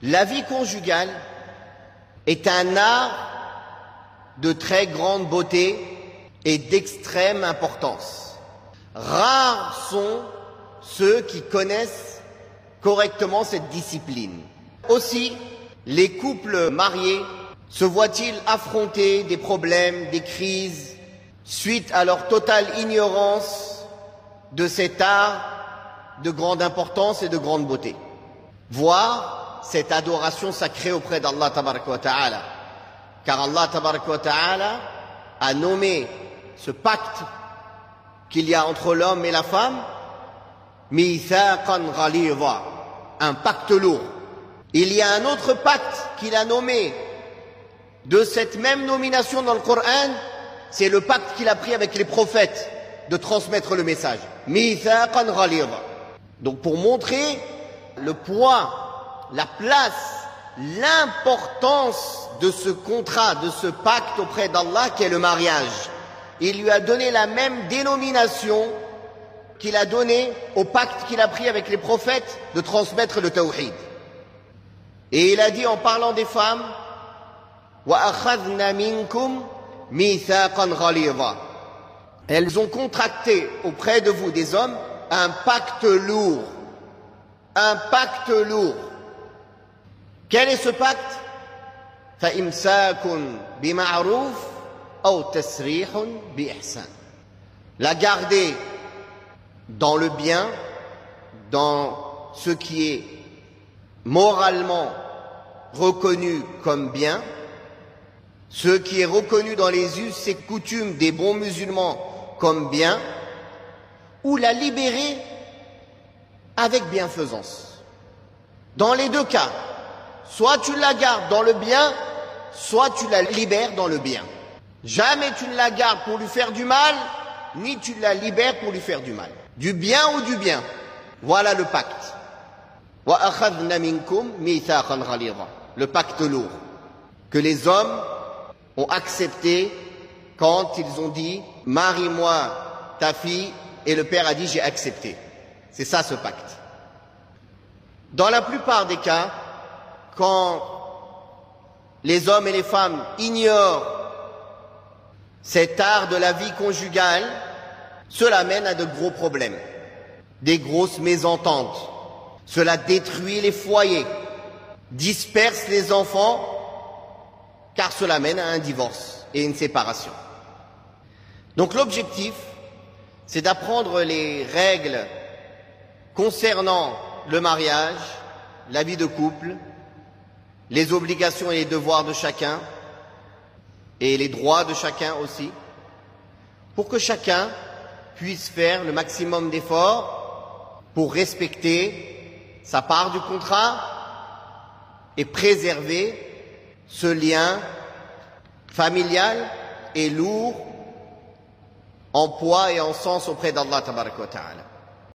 La vie conjugale est un art de très grande beauté et d'extrême importance. Rares sont ceux qui connaissent correctement cette discipline. Aussi, les couples mariés se voient-ils affronter des problèmes, des crises, suite à leur totale ignorance de cet art de grande importance et de grande beauté, voire cette adoration sacrée auprès d'Allah tabaraka wa ta'ala. Car Allah tabaraka wa ta'ala a nommé ce pacte qu'il y a entre l'homme et la femme mithaqan ghalidha, un pacte lourd. Il y a un autre pacte qu'il a nommé de cette même nomination dans le Coran, c'est le pacte qu'il a pris avec les prophètes de transmettre le message. Mithaqan ghalidha. Donc pour montrer le poids, la place, l'importance de ce contrat, de ce pacte auprès d'Allah qui est le mariage, il lui a donné la même dénomination qu'il a donnée au pacte qu'il a pris avec les prophètes de transmettre le tawhid. Et il a dit en parlant des femmes, wa akhadna minkum mithaqan ghalidha. Elles ont contracté auprès de vous des hommes un pacte lourd. Un pacte lourd. Quel est ce pacte? فَإِمْسَاكٌ بِمَعْرُوفٍ أَوْ تَسْرِيحٌ بِإِحْسَانٍ. La garder dans le bien, dans ce qui est moralement reconnu comme bien, ce qui est reconnu dans les us et coutumes des bons musulmans comme bien, ou la libérer avec bienfaisance. Dans les deux cas, soit tu la gardes dans le bien, soit tu la libères dans le bien. Jamais tu ne la gardes pour lui faire du mal, ni tu la libères pour lui faire du mal. Du bien ou du bien. Voilà le pacte. Wa akhadna minkum mithaqan ghalidha. Le pacte lourd que les hommes ont accepté quand ils ont dit « Marie-moi ta fille » et le père a dit « J'ai accepté ». C'est ça ce pacte. Dans la plupart des cas, quand les hommes et les femmes ignorent cet art de la vie conjugale, cela mène à de gros problèmes, des grosses mésententes. Cela détruit les foyers, disperse les enfants, car cela mène à un divorce et une séparation. Donc l'objectif, c'est d'apprendre les règles concernant le mariage, la vie de couple, les obligations et les devoirs de chacun, et les droits de chacun aussi, pour que chacun puisse faire le maximum d'efforts pour respecter sa part du contrat et préserver ce lien familial et lourd en poids et en sens auprès d'Allah tabaraka wa ta'ala.